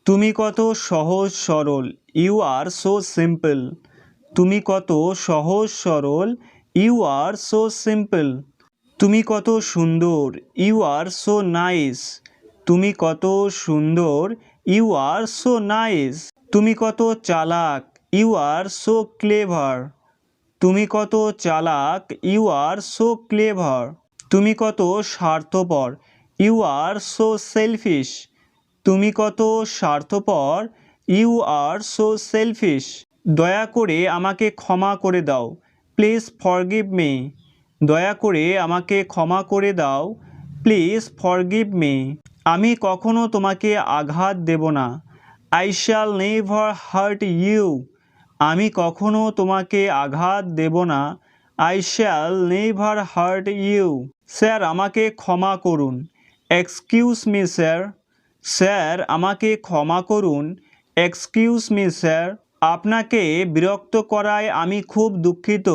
তুমি কত সহজ সরল, ইউ আর সো সিম্পল। তুমি কত সহজ সরল, ইউ আর সো সিম্পল। তুমি কত সুন্দর, ইউ আর সো নাইস। তুমি কত সুন্দর, ইউ আর সো নাইস। তুমি কত চালাক, ইউ আর সো ক্লেভার। তুমি কত চালাক, ইউ আর সো ক্লেভার। তুমি কত স্বার্থপর, ইউ আর সো সেলফিশ। তুমি কত স্বার্থপর, ইউ আর সো সেলফিশ। দয়া করে আমাকে ক্ষমা করে দাও, প্লিজ ফরগিভ মি। দয়া করে আমাকে ক্ষমা করে দাও, প্লিজ ফরগিভ মি। আমি কখনো তোমাকে আঘাত দেব না, I shall never hurt you. আমি কখনো তোমাকে আঘাত দেব না, I shall never hurt you. Sir আমাকে ক্ষমা করুন, এক্সকিউজ মি স্যার। স্যার আমাকে ক্ষমা করুন, এক্সকিউজ মি স্যার। আপনাকে বিরক্ত করায় আমি খুব দুঃখিত,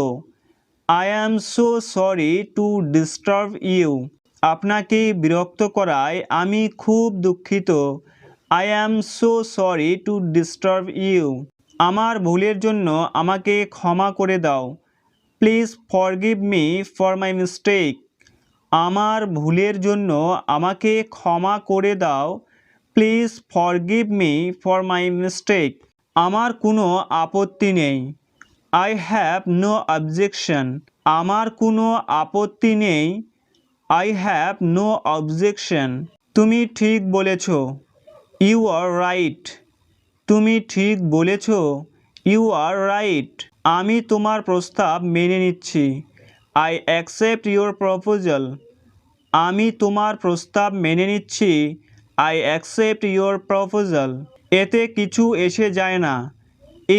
I am so sorry to disturb you. আপনাকে বিরক্ত করায় আমি খুব দুঃখিত, I am so sorry to disturb you. আমার ভুলের জন্য আমাকে ক্ষমা করে দাও, please forgive me for my mistake. আমার ভুলের জন্য আমাকে ক্ষমা করে দাও, please forgive me for my mistake. আমার কোনো আপত্তি নেই, আই হ্যাভ নো অবজেকশন। আমার কোনো আপত্তি নেই, আই হ্যাভ নো অবজেকশন। তুমি ঠিক বলেছ, ইউ আর রাইট। তুমি ঠিক বলেছ, ইউ আর রাইট। আমি তোমার প্রস্তাব মেনে নিচ্ছি, আই অ্যাকসেপ্ট ইউর প্রপোজাল। আমি তোমার প্রস্তাব মেনে নিচ্ছি, আই অ্যাকসেপ্ট ইউর প্রপোজাল। এতে কিছু এসে যায় না,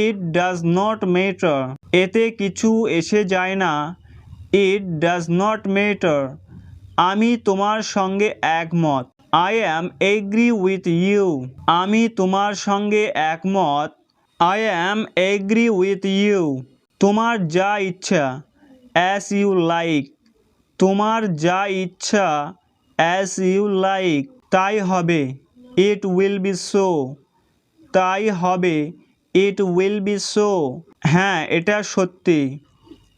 ইট ডাজ নট ম্যাটার। এতে কিছু এসে যায় না, ইট ডাজ নট ম্যাটার। আমি তোমার সঙ্গে একমত, I am agree with you. আমি তোমার সঙ্গে একমত, I am agree with you. তোমার যা ইচ্ছা, অ্যাজ ইউ লাইক। তোমার যা ইচ্ছা, অ্যাজ ইউ লাইক। তাই হবে, ইট উইল বি সো। তাই হবে, ইট উইল বি সো। হ্যাঁ এটা সত্যি,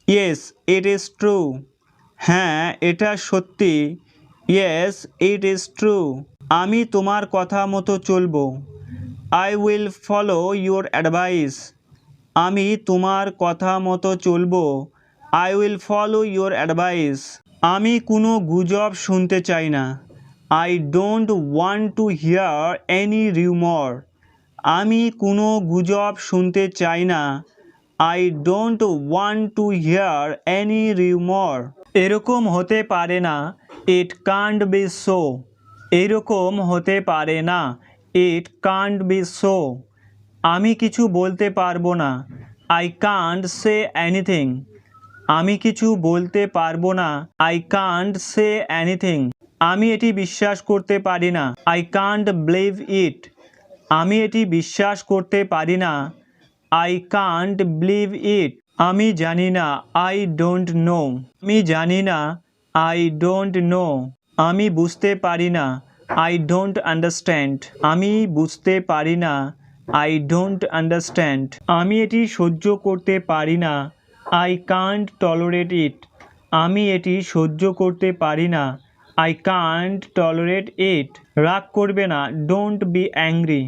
ইয়েস ইট ইজ ট্রু। হ্যাঁ এটা সত্যি, ইয়েস ইট ইজ ট্রু। আমি তোমার কথা মতো চলবো, I will follow your advice. আমি তোমার কথা মতো চলবো, I will follow your advice. আমি কোনো গুজব শুনতে চাই না, I don't want to here any rumour. আমি কোনো গুজব শুনতে চাই না, I don't want to here any rumour. এরকম হতে পারে না, ইট কান্ট বি সো। এরকম হতে পারে না, ইট কান্ট বি সো। আমি কিছু বলতে পারবো না, আই কান্ট সে এনিথিং। আমি কিছু বলতে পারবো না, আই কান্ট সে এনিথিং। আমি এটি বিশ্বাস করতে পারি না, আই কান্ট বিলিভ ইট। আমি এটি বিশ্বাস করতে পারি না, আই কান্ট বিলিভ ইট। আমি জানি না, আই ডোন্ট নো। আমি জানি না, আই ডোন্ট নো। আমি বুঝতে পারি না, আই ডোন্ট আন্ডারস্ট্যান্ড। আমি বুঝতে পারি না, আই ডোন্ট আন্ডারস্ট্যান্ড। আমি এটি সহ্য করতে পারি না, আই কান্ট টলারেট ইট। আমি এটি সহ্য করতে পারি না, আই কান্ট টলারেট ইট। রাগ করবে না, ডোন্ট বি অ্যাংরি।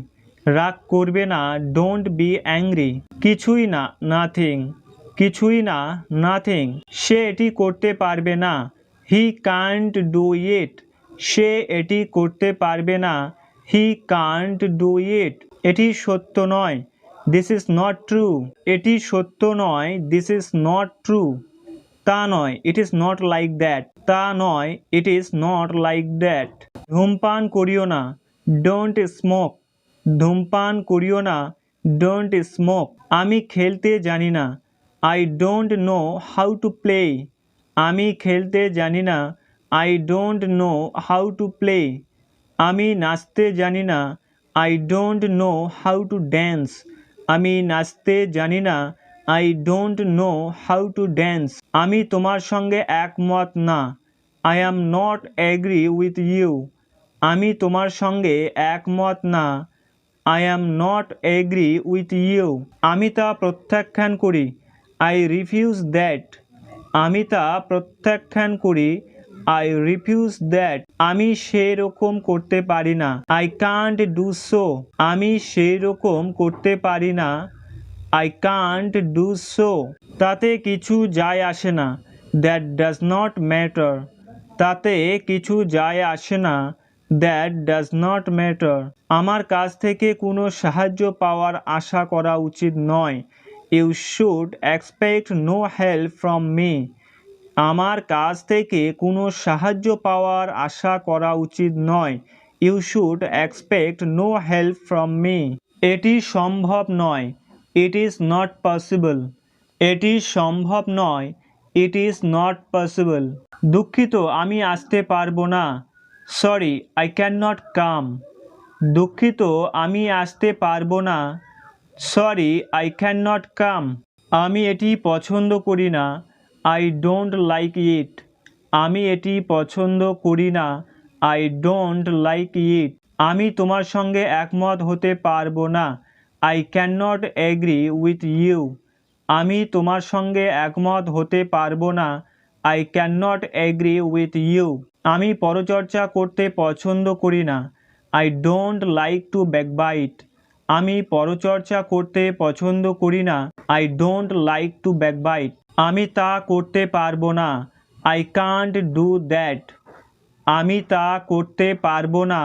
রাগ করবে না, ডোন্ট বি অ্যাংরি। কিছুই না, নাথিং। কিছুই না, নাথিং। সে এটি করতে পারবে না, হি কান্ট ডু ইট। সে এটি করতে পারবে না, হি কান্ট ডু ইট। এটি সত্য নয়, দিস ইজ নট ট্রু। এটি সত্য নয়, দিস ইজ নট ট্রু। তা নয়, it is not like that. তা নয়, it is not like that. ধূমপান করিও না, ডোন্ট স্মোক। ধূমপান করিও না, ডোন্ট স্মোক। আমি খেলতে জানি না, I don't know how to play. আমি খেলতে জানি না, I don't know how to play. আমি নাচতে জানি না, I don't know how to dance. আমি নাচতে জানি না, I don't know how to dance. আমি তোমার সঙ্গে একমত না, I am not agree with you. আমি তোমার সঙ্গে একমত না, I am not agree with you. আমি তা প্রত্যাখ্যান করি। I refuse that. আমি তা প্রত্যাখ্যান করি। I refuse that. আমি সেরকম করতে পারি না। I can't do so. আমি সেরকম করতে পারি না। I can't do so. তাতে কিছু যায় আসে না। That does not matter. তাতে কিছু যায় আসে না। That does not matter. আমার কাছ থেকে কোনো সাহায্য পাওয়ার আশা করা উচিত নয়। You should expect no help from me. আমার কাছ থেকে কোনো সাহায্য পাওয়ার আশা করা উচিত নয়। You should expect no help from me. এটি সম্ভব নয়। It is not possible. এটি সম্ভব নয়। It is not possible. দুঃখিত, আমি আসতে পারবো না। Sorry, I can not come. দুঃখিত, আমি আসতে পারবো না। Sorry, I can not come. আমি এটি পছন্দ করি না। I don't like it. আমি এটি পছন্দ করি না। I don't like it. আমি তোমার সঙ্গে একমত হতে পারবো না। I can not agree with you. আমি তোমার সঙ্গে একমত হতে পারবো না। I can not agree with you. আমি পরচর্চা করতে পছন্দ করি না। I don't like to backbite. আমি পরচর্চা করতে পছন্দ করি না। I don't like to backbite. আমি তা করতে পারবো না। I can't do that. আমি তা করতে পারবো না।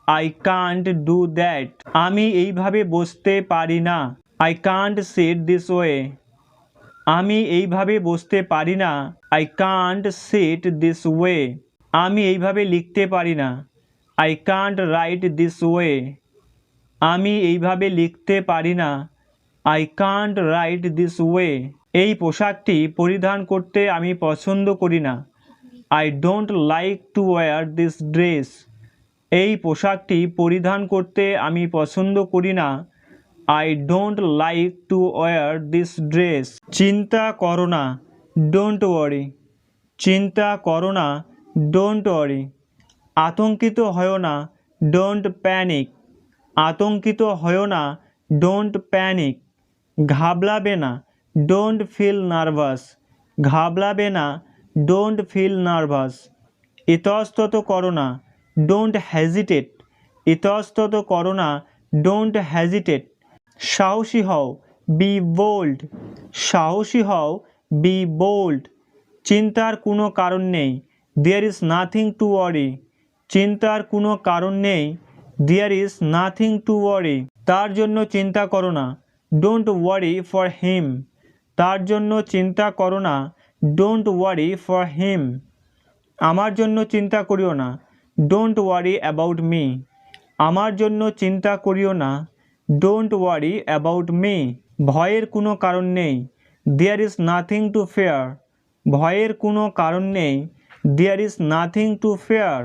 I can't do that. আমি এইভাবে বসতে পারি না। I can't sit this way. আমি এইভাবে বসতে পারি না। I can't sit this way. আমি এইভাবে লিখতে পারি না। I can't write this way. আমি এইভাবে লিখতে পারি না। I can't write this way. এই পোশাকটি পরিধান করতে আমি পছন্দ করি না। I don't like to wear this dress. এই পোশাকটি পরিধান করতে আমি পছন্দ করি না। I don't like to wear this dress. চিন্তা করো না। Don't worry. চিন্তা করো না। Don't worry. আতঙ্কিত হয়ো না। Don't panic. আতঙ্কিত হয়ো না। Don't panic. ঘাবড়াবে না। Don't feel nervous. ঘাবড়াবে না। Don't feel nervous. ইতস্তত করো না। Don't hesitate. ইতস্তত করো না। Don't hesitate. সাহসী হও। Be bold. সাহসী হও। Be bold. চিন্তার কোনো কারণ নেই। There is nothing to worry. চিন্তার কোনো কারণ নেই। There is nothing to worry. তার জন্য চিন্তা করো না। Don't worry for him. তার জন্য চিন্তা করো না। Don't worry for him. আমার জন্য চিন্তা করিও না। Don't worry about me. আমার জন্য চিন্তা করিও না। Don't worry about me. ভয়ের কোনো কারণ নেই। There is nothing to fear. ভয়ের কোনো কারণ নেই। There is nothing to fair.